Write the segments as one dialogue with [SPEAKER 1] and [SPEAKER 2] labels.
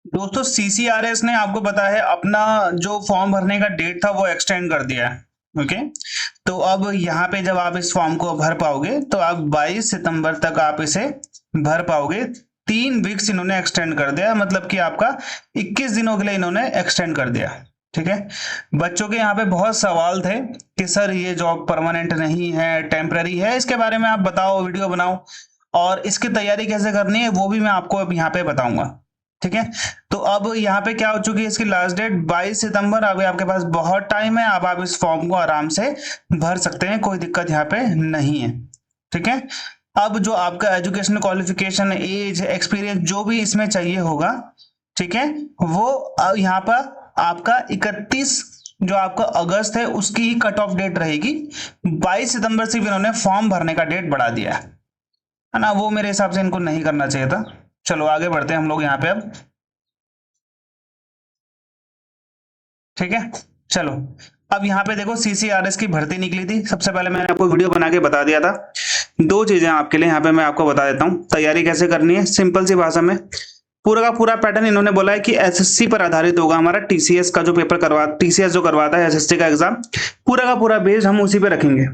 [SPEAKER 1] दोस्तों सीसीआरएस ने आपको पता है अपना जो फॉर्म भरने का डेट था वो एक्सटेंड कर दिया है। ओके, तो अब यहाँ पे जब आप इस फॉर्म को भर पाओगे तो आप 22 सितंबर तक आप इसे भर पाओगे। 3 वीक्स इन्होंने एक्सटेंड कर दिया, मतलब कि आपका 21 दिनों के लिए इन्होंने एक्सटेंड कर दिया। ठीक है, बच्चों के यहाँ पे बहुत सवाल थे कि सर ये जॉब परमानेंट नहीं है, टेम्पररी है, इसके बारे में आप बताओ, वीडियो बनाओ, और इसकी तैयारी कैसे करनी है वो भी मैं आपको अब यहाँ पे बताऊंगा। ठीक है, तो अब यहाँ पे क्या हो चुकी है, इसकी लास्ट डेट 22 सितंबर। अभी आपके पास बहुत टाइम है, अब आप इस फॉर्म को आराम से भर सकते हैं, कोई दिक्कत यहाँ पे नहीं है। ठीक है, अब जो आपका एजुकेशन क्वालिफिकेशन, एज, एक्सपीरियंस जो भी इसमें चाहिए होगा, ठीक है, वो यहाँ पर आपका 31 जो आपका अगस्त है उसकी ही कट ऑफ डेट रहेगी। 22 सितंबर से भी इन्होंने फॉर्म भरने का डेट बढ़ा दिया है ना, वो मेरे हिसाब से इनको नहीं करना चाहिए था। चलो आगे बढ़ते हैं हम लोग यहाँ पे अब। ठीक है, चलो अब यहाँ पे देखो सीसीआरएस की भर्ती निकली थी। सबसे पहले मैंने आपको वीडियो बना के बता दिया था। दो चीजें आपके लिए यहाँ पे मैं आपको बता देता हूँ, तैयारी कैसे करनी है सिंपल सी भाषा में। पूरा का पूरा पैटर्न इन्होंने बोला है कि एसएससी पर आधारित होगा हमारा। टीसीएस का जो पेपर टीसीएस जो करवाता है एसएससी का एग्जाम, पूरा का पूरा बेस हम उसी पे रखेंगे।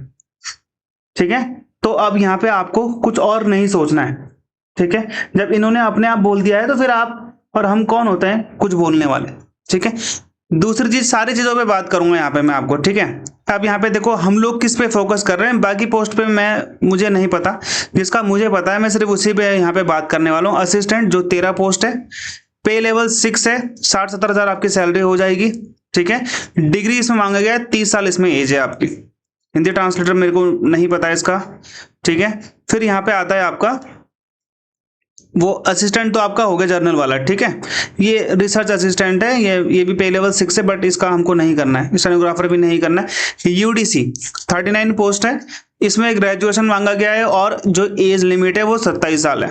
[SPEAKER 1] ठीक है, तो अब यहाँ पे आपको कुछ और नहीं सोचना है। ठीक है, जब इन्होंने अपने आप बोल दिया है तो फिर आप और हम कौन होते हैं कुछ बोलने वाले। ठीक है, दूसरी चीज, सारी चीजों पे बात करूंगा यहाँ पे मैं आपको। ठीक है, अब यहाँ पे देखो हम लोग किस पे फोकस कर रहे हैं, बाकी पोस्ट पे मुझे नहीं पता, जिसका मुझे पता है मैं सिर्फ उसी पे यहाँ पे बात करने वाला हूँ। असिस्टेंट जो 13 पोस्ट है, पे लेवल 6 है, 60-70 हजार आपकी सैलरी हो जाएगी। ठीक है, डिग्री इसमें मांगा गया है, 30 साल इसमें एज है आपकी। हिंदी ट्रांसलेटर मेरे को नहीं पता है इसका। ठीक है, फिर यहाँ पे आता है आपका वो असिस्टेंट, तो आपका हो गया जर्नल वाला। ठीक है, ये रिसर्च असिस्टेंट है, ये भी पे लेवल 6 है, बट इसका हमको नहीं करना है, स्टेनोग्राफर भी नहीं करना है। यूडीसी 39 पोस्ट है, इसमें ग्रेजुएशन मांगा गया है और जो एज लिमिट है वो 27 साल है।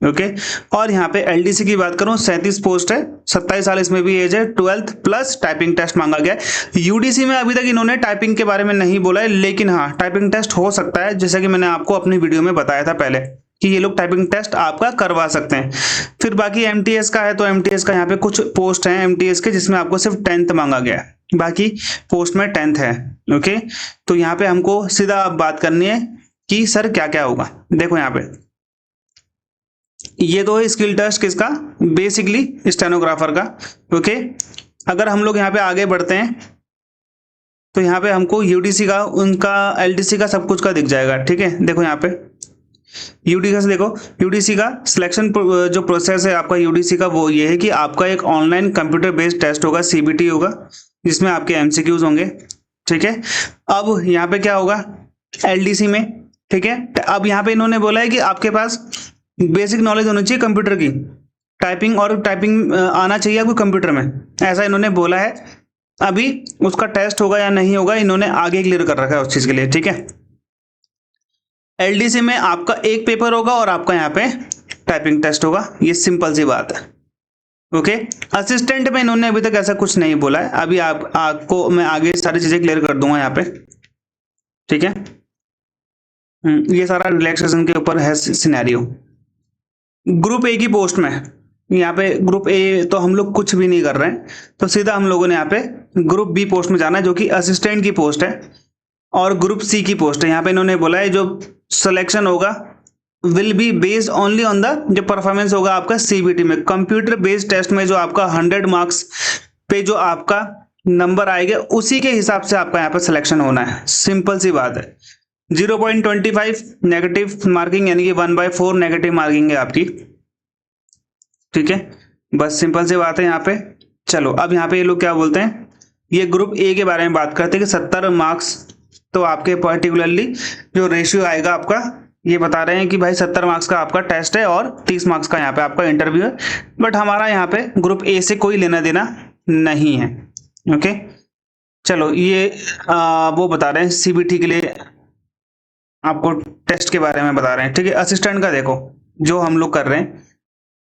[SPEAKER 1] ओके, और यहाँ पे एलडीसी की बात करूं 37 पोस्ट है, 27 साल इसमें भी एज है, 12th प्लस टाइपिंग टेस्ट मांगा गया है। यूडीसी में अभी तक इन्होंने टाइपिंग के बारे में नहीं बोला है, लेकिन हाँ टाइपिंग टेस्ट हो सकता है, जैसा कि मैंने आपको अपनी वीडियो में बताया था पहले कि ये लोग टाइपिंग टेस्ट आपका करवा सकते हैं। फिर बाकी एमटीएस का है, तो एमटीएस का यहाँ पे कुछ पोस्ट हैं एमटीएस के जिसमें आपको सिर्फ 10th मांगा गया है, बाकी पोस्ट में 10th है। ओके, तो यहाँ पे हमको सीधा बात करनी है कि सर क्या क्या होगा। देखो यहाँ पे ये तो है स्किल टेस्ट किसका, बेसिकली स्टेनोग्राफर का। ओके, अगर हम लोग यहाँ पे आगे बढ़ते हैं तो यहाँ पे हमको यूडीसी का, उनका एलडीसी का, सब कुछ का दिख जाएगा। ठीक है, देखो यहाँ पे यूडीसी देखो, यूडीसी का सिलेक्शन जो प्रोसेस है आपका यूडीसी का, वो ये है कि आपका एक ऑनलाइन कंप्यूटर बेस्ड टेस्ट होगा, सीबीटी होगा, जिसमें आपके एमसीक्यूज होंगे। ठीक है, अब यहाँ पे क्या होगा एलडीसी में। ठीक है, अब यहाँ पे इन्होंने बोला है कि आपके पास बेसिक नॉलेज होनी चाहिए कंप्यूटर की, टाइपिंग, और टाइपिंग आना चाहिए आपको कंप्यूटर में, ऐसा इन्होंने बोला है। अभी उसका टेस्ट होगा या नहीं होगा इन्होंने आगे क्लियर कर रखा है उस चीज के लिए। ठीक है, एलडीसी में आपका एक पेपर होगा और आपका यहाँ पे टाइपिंग टेस्ट होगा, ये सिंपल सी बात है। ओके, असिस्टेंट में इन्होंने अभी तक ऐसा कुछ नहीं बोला है, अभी आपको मैं आगे सारी चीजें क्लियर कर दूंगा यहाँ पे। ठीक है, ये सारा रिलैक्सेशन के ऊपर है सिनेरियो। ग्रुप ए की पोस्ट में, यहाँ पे ग्रुप ए तो हम लोग कुछ भी नहीं कर रहे हैं, तो सीधा हम लोगों ने यहाँ पे ग्रुप बी पोस्ट में जाना है, जो कि असिस्टेंट की पोस्ट है, और ग्रुप सी की पोस्ट है। यहाँ पे इन्होंने बोला है जो सिलेक्शन होगा will be based only on the, जो परफॉर्मेंस होगा आपका सीबीटी में, कंप्यूटर बेस्ड टेस्ट में, जो आपका 100 मार्क्स पे जो आपका नंबर आएगा उसी के हिसाब से आपका यहाँ पे सिलेक्शन होना है। सिंपल सी बात है, 0.25 नेगेटिव मार्किंग, यानी कि 1/4 नेगेटिव मार्किंग है आपकी। ठीक है, बस सिंपल सी बात है यहाँ पे। चलो अब यहाँ पे ये लोग क्या बोलते हैं, ये ग्रुप ए के बारे में बात करते हैं कि 70 मार्क्स, तो आपके पर्टिकुलरली जो रेशियो आएगा आपका, ये बता रहे हैं कि भाई 70 मार्क्स का आपका टेस्ट है और 30 मार्क्स का यहाँ पे आपका इंटरव्यू है, बट हमारा यहाँ पे ग्रुप ए से कोई लेना देना नहीं है। ओके, चलो ये वो बता रहे हैं सीबीटी के लिए आपको टेस्ट के बारे में बता रहे हैं। ठीक है, असिस्टेंट का देखो जो हम लोग कर रहे हैं,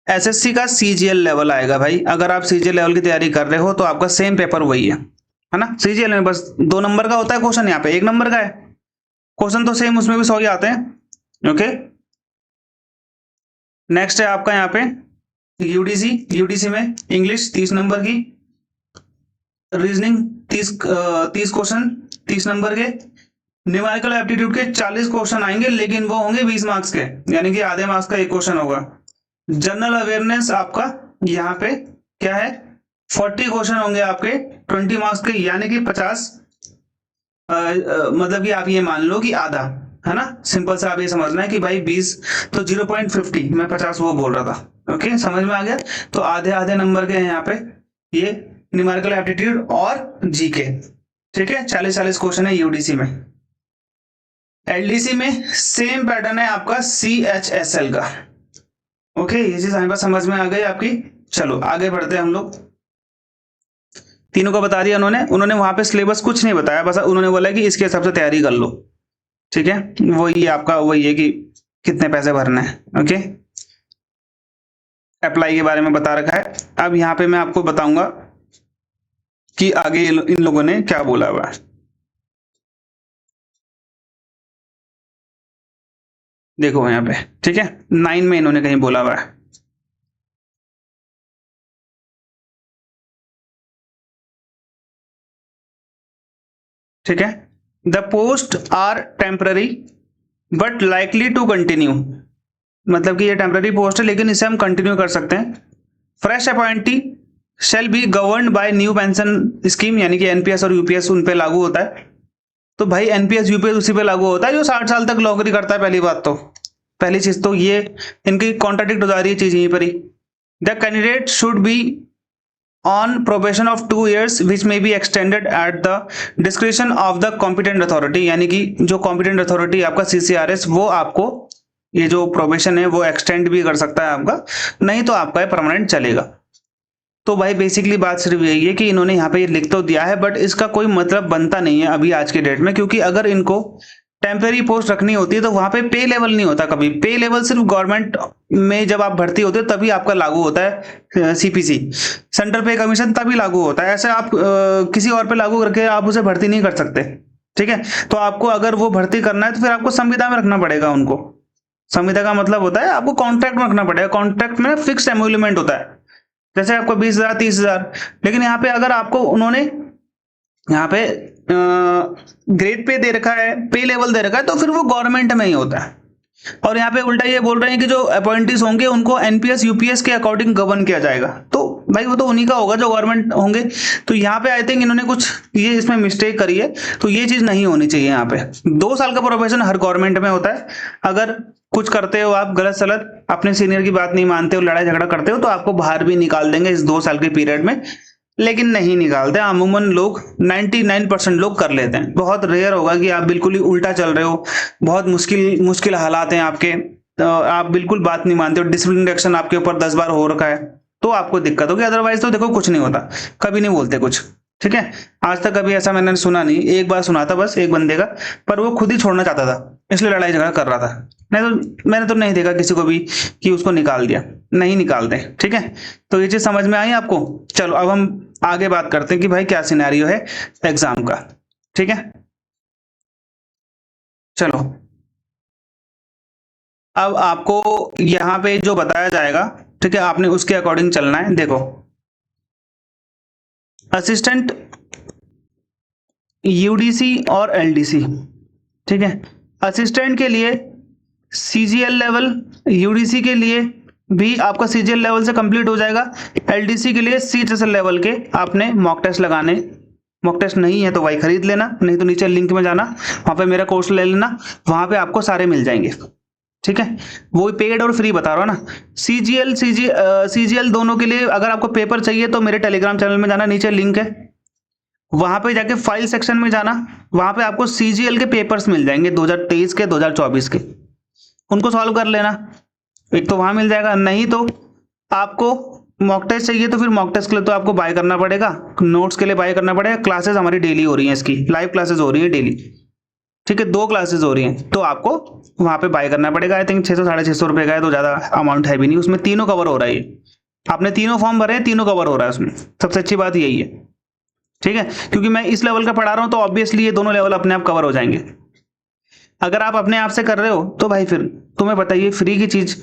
[SPEAKER 1] एसएससी का सीजीएल लेवल आएगा भाई। अगर आप सीजीएल लेवल की तैयारी कर रहे हो तो आपका सेम पेपर वही है ना। सीजीएल में बस 2 नंबर का होता है क्वेश्चन, यहाँ पे 1 नंबर का है क्वेश्चन, तो सेम उसमें भी 100 ही आते हैं। ओके, नेक्स्ट है आपका यहाँ पे यूडीसी में इंग्लिश 30 नंबर की, रीजनिंग 30 क्वेश्चन 30 नंबर के, न्यूमेरिकल एप्टीट्यूड के 40 क्वेश्चन आएंगे, लेकिन वो होंगे 20 मार्क्स के, यानी कि आधे मार्क्स का एक क्वेश्चन होगा। जनरल अवेयरनेस आपका यहाँ पे क्या है, 40 क्वेश्चन होंगे आपके 20 मार्क्स के, यानी कि 50, मतलब कि आप ये मान लो कि आधा, है ना। सिंपल से आप ये समझना है कि भाई 20 तो 0.50, मैं 50 वो बोल रहा था। ओके, समझ में आ गया। तो आधे आधे नंबर के हैं यहाँ पे ये न्यूमेरिकल एप्टीट्यूड और जीके, ठीक है। 40-40 क्वेश्चन है यूडीसी में। एलडीसी में सेम पैटर्न है आपका CHSL का। ओके, ये चीज हमें समझ में आ गई आपकी। चलो आगे बढ़ते हैं हम लोग। तीनों का बता दिया उन्होंने वहां पे सिलेबस कुछ नहीं बताया, बस उन्होंने बोला कि इसके हिसाब से तैयारी कर लो, ठीक है। वही आपका वही है कि कितने पैसे भरने हैं। ओके, अप्लाई के बारे में बता रखा है। अब यहाँ पे मैं आपको बताऊंगा कि आगे इन लोगों ने क्या बोला हुआ है। देखो यहाँ पे, ठीक है, 9 में इन्होंने कहीं बोला हुआ है, ठीक है। The post are temporary but likely to continue, मतलब कि ये टेम्पररी पोस्ट है लेकिन इसे हम कंटिन्यू कर सकते हैं। Fresh appointee shall be governed bye new pension scheme, यानी कि एनपीएस और यूपीएस उन पे लागू होता है। तो भाई एनपीएस यूपीएस उसी पे लागू होता है जो 60 साल तक नौकरी करता है। पहली चीज तो ये इनकी कॉन्ट्राडिक्ट हो जा रही है चीज यहीं पर ही। The candidate should be on probation of 2 years which may be extended at the discretion of the competent authority, यानी कि जो competent authority आपका CCRS वो आपको ये जो प्रोबेशन है वो एक्सटेंड भी कर सकता है आपका, नहीं तो आपका परमानेंट चलेगा। तो भाई बेसिकली बात सिर्फ यही है कि इन्होंने यहाँ पे ये लिख तो दिया है बट इसका कोई मतलब बनता नहीं है अभी आज के डेट में, क्योंकि अगर इनको टेम्परेरी पोस्ट रखनी होती है तो वहां पे पे लेवल नहीं होता कभी। पे लेवल सिर्फ गवर्नमेंट में जब आप भर्ती होते हो तभी आपका लागू होता है सीपीसी, सेंट्रल पे कमीशन, तभी लागू होता है। ऐसे आप किसी और पे लागू करके आप उसे भर्ती नहीं कर सकते, ठीक है। तो आपको अगर वो भर्ती करना है तो फिर आपको संविदा में रखना पड़ेगा उनको। संविदा का मतलब होता है आपको कॉन्ट्रैक्ट में रखना पड़ेगा। कॉन्ट्रैक्ट में फिक्स्ड एम्यूलमेंट होता है, जैसे आपको 20,000 30,000, लेकिन यहाँ पे अगर आपको उन्होंने यहाँ पे ग्रेड पे दे रखा है, पे लेवल दे रखा है, तो फिर वो गवर्नमेंट में ही होता है। और यहाँ पे उल्टा ये बोल रहे हैं कि जो अपॉइंटीज होंगे उनको एनपीएस यूपीएस के अकॉर्डिंग गवर्न किया जाएगा। तो भाई वो तो उन्हीं का होगा जो गवर्नमेंट होंगे। तो यहाँ पे आई थिंक इन्होंने कुछ ये इसमें मिस्टेक करी है, तो ये चीज नहीं होनी चाहिए। यहाँ पे 2 साल का प्रोबेशन हर गवर्नमेंट में होता है। अगर कुछ करते हो आप गलत सलत, अपने सीनियर की बात नहीं मानते हो, लड़ाई झगड़ा करते हो, तो आपको बाहर भी निकाल देंगे इस 2 साल के पीरियड में, लेकिन नहीं निकालते। अमूमन लोग 99% लोग कर लेते हैं। बहुत रेयर होगा कि आप बिल्कुल ही उल्टा चल रहे हो, बहुत मुश्किल हालात हैं आपके, तो आप बिल्कुल बात नहीं मानते हो, डिसिप्लिन एक्शन आपके ऊपर 10 बार हो रखा है, तो आपको दिक्कत होगी। अदरवाइज तो देखो कुछ नहीं होता, कभी नहीं बोलते कुछ, ठीक है। आज तक कभी ऐसा मैंने सुना नहीं। एक बार सुना था बस एक बंदे का, पर वो खुद ही छोड़ना चाहता था इसलिए लड़ाई झगड़ा कर रहा था। मैंने तो नहीं देखा किसी को भी कि उसको निकाल दिया, नहीं निकालते, ठीक है। तो ये चीज समझ में आई आपको। चलो अब हम आगे बात करते हैं कि भाई क्या सिनेरियो है एग्जाम का, ठीक है। चलो अब आपको यहाँ पे जो बताया जाएगा, ठीक है, आपने उसके अकॉर्डिंग चलना है। देखो असिस्टेंट यूडीसी और एलडीसी, ठीक है। असिस्टेंट के लिए सीजीएल लेवल, यूडीसी के लिए भी आपका सीजीएल लेवल से कंप्लीट हो जाएगा। एलडीसी के लिए सीएचएसएल लेवल के आपने मॉक टेस्ट लगाने। मॉक टेस्ट नहीं है तो भाई खरीद लेना, नहीं तो नीचे लिंक में जाना, वहां पे मेरा कोर्स ले लेना, वहां पे आपको सारे मिल जाएंगे, ठीक है। वो पेड और फ्री बता रहा हूँ ना। सीजीएल दोनों के लिए अगर आपको पेपर चाहिए तो मेरे टेलीग्राम चैनल में जाना, नीचे लिंक है, वहां पे जाके फाइल सेक्शन में जाना, वहां पे आपको सीजीएल के पेपर्स मिल जाएंगे 2023 के 2024 के, उनको सॉल्व कर लेना। एक तो वहां मिल जाएगा, नहीं तो आपको मॉक टेस्ट चाहिए तो फिर मॉक टेस्ट के लिए तो आपको बाय करना पड़ेगा, नोट्स के लिए बाय करना पड़ेगा। क्लासेस हमारी डेली हो रही हैं, इसकी लाइव क्लासेस हो रही है डेली, ठीक है, 2 क्लासेस हो रही हैं, तो आपको वहां पे बाय करना पड़ेगा। आई थिंक 600 650 रुपए का है, तो ज्यादा अमाउंट है भी नहीं, उसमें तीनों कवर हो रहा है। आपने तीनों फॉर्म भरे हैं, तीनों कवर हो रहा है उसमें, सबसे अच्छी बात यही है, ठीक है। क्योंकि मैं इस लेवल का पढ़ा रहा हूं तो ऑब्वियसली ये दोनों लेवल अपने आप कवर हो जाएंगे। अगर आप अपने आप से कर रहे हो तो भाई फिर तुम्हें बताइए फ्री की चीज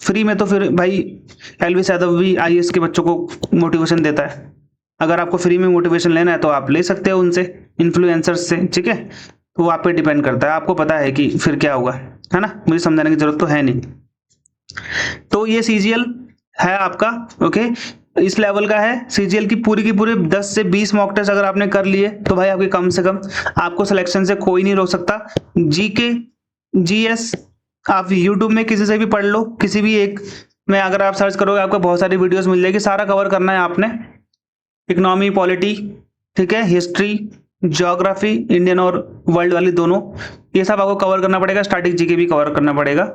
[SPEAKER 1] फ्री में तो फिर भाई एलविस यादव भी आईएएस के बच्चों को मोटिवेशन देता है। अगर आपको फ्री में मोटिवेशन लेना है तो आप ले सकते हो उनसे, इन्फ्लुएंसर्स से, ठीक है। तो वो आप पे डिपेंड करता है, आपको पता है कि फिर क्या होगा, है ना, मुझे समझाने की जरूरत तो है नहीं। तो ये सीजीएल है आपका, ओके, इस लेवल का है। सीजीएल की पूरी 10 से 20 मॉक टेस्ट अगर आपने कर लिए तो भाई आपके कम से कम आपको सिलेक्शन से कोई नहीं रोक सकता। जीके जीएस आप यूट्यूब में किसी से भी पढ़ लो, किसी भी एक में अगर आप सर्च करोगे आपको बहुत सारी वीडियोस मिल जाएगी, सारा कवर करना है आपने। इकोनॉमी, पॉलिटी, ठीक है, हिस्ट्री, ज्योग्राफी, इंडियन और वर्ल्ड वाली दोनों, ये सब आपको कवर करना पड़ेगा। स्टैटिक जीके भी कवर करना पड़ेगा।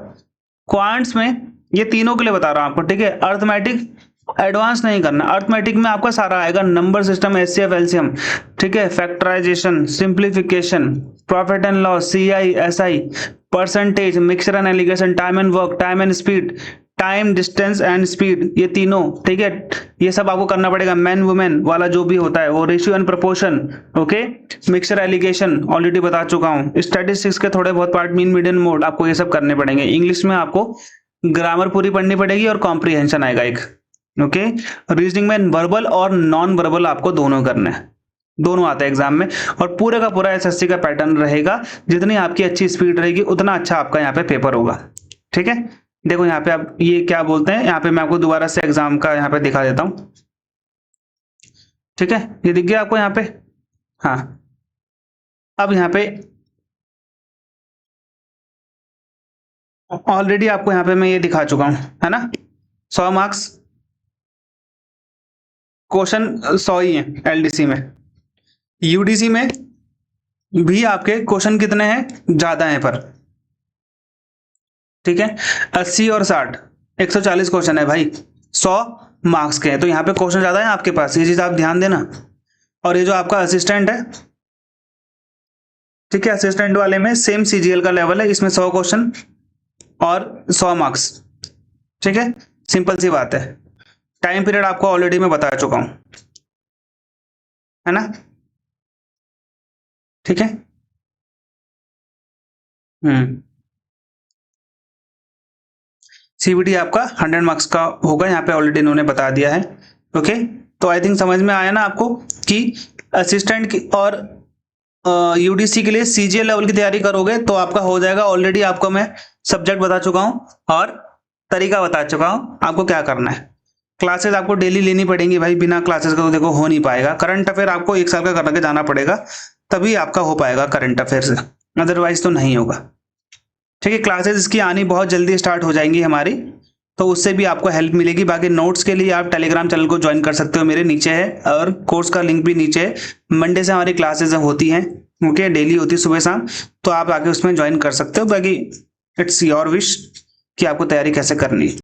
[SPEAKER 1] क्वांट्स में ये तीनों के लिए बता रहा हूं आपको, ठीक है। अर्थमेटिक एडवांस नहीं करना, अर्थमेटिक में आपका सारा आएगा, नंबर सिस्टम, एचसीएफ, एलसीएम, ठीक है, factorisation, simplification, profit and loss, CI, SI, percentage, mixture and alligation, time and work, time and speed, time, distance and speed, ये तीनों, ठीक है, ये सब आपको करना पड़ेगा। मैन वुमेन वाला जो भी होता है वो, ratio and proportion, okay, mixture allegation already बता चुका हूं। स्टैटिस्टिक्स के थोड़े बहुत पार्ट, मीन मीडियन मोड, आपको ये सब करने पड़ेंगे। इंग्लिश में आपको ग्रामर पूरी पढ़नी पड़ेगी और कॉम्प्रिहेंशन आएगा एक, ओके। रीजनिंग में वर्बल और नॉन वर्बल आपको दोनों करने हैं, दोनों आते हैं एग्जाम में। और पूरे का पूरा एसएससी का पैटर्न रहेगा, जितनी आपकी अच्छी स्पीड रहेगी उतना अच्छा आपका यहाँ पे पेपर होगा, ठीक है। देखो यहाँ पे आप ये क्या बोलते हैं, यहाँ पे मैं आपको दोबारा से एग्जाम का यहाँ पे दिखा देता हूं, ठीक है, ये दिख गया आपको यहाँ पे, हाँ। अब यहाँ पे ऑलरेडी आपको यहाँ पे मैं ये दिखा चुका हूं, है ना। 100 मार्क्स, क्वेश्चन 100 ही है एलडीसी में। यूडीसी में भी आपके क्वेश्चन कितने हैं, ज्यादा हैं पर, ठीक है, 80 और 60, 140 क्वेश्चन है भाई, 100 मार्क्स के हैं, तो यहाँ पे क्वेश्चन ज्यादा है आपके पास, ये चीज आप ध्यान देना। और ये जो आपका असिस्टेंट है, ठीक है, असिस्टेंट वाले में सेम सीजीएल का लेवल है, इसमें 100 क्वेश्चन और 100 मार्क्स, ठीक है, सिंपल सी बात है। टाइम पीरियड आपको ऑलरेडी मैं बता चुका हूं, है ना, ठीक है। सीबीटी आपका 100 मार्क्स का होगा, यहाँ पे ऑलरेडी इन्होंने बता दिया है, ओके। तो आई थिंक समझ में आया ना आपको कि असिस्टेंट की और यूडीसी के लिए सीजीएल लेवल की तैयारी करोगे तो आपका हो जाएगा। ऑलरेडी आपको मैं सब्जेक्ट बता चुका हूं और तरीका बता चुका हूं आपको क्या करना है। क्लासेस आपको डेली लेनी पड़ेंगी भाई, बिना क्लासेस का तो देखो हो नहीं पाएगा। करंट अफेयर आपको 1 साल का करके जाना पड़ेगा, तभी आपका हो पाएगा करंट अफेयर से, अदरवाइज तो नहीं होगा, ठीक है। क्लासेस इसकी आनी बहुत जल्दी स्टार्ट हो जाएंगी हमारी, तो उससे भी आपको हेल्प मिलेगी। बाकी नोट्स के लिए आप टेलीग्राम चैनल को ज्वाइन कर सकते हो, मेरे नीचे है, और कोर्स का लिंक भी नीचे है। मंडे से हमारी क्लासेस होती हैं, ओके, डेली होती है सुबह शाम, तो आप आके उसमें ज्वाइन कर सकते हो। बाकी इट्स योर विश कि आपको तैयारी कैसे करनी है।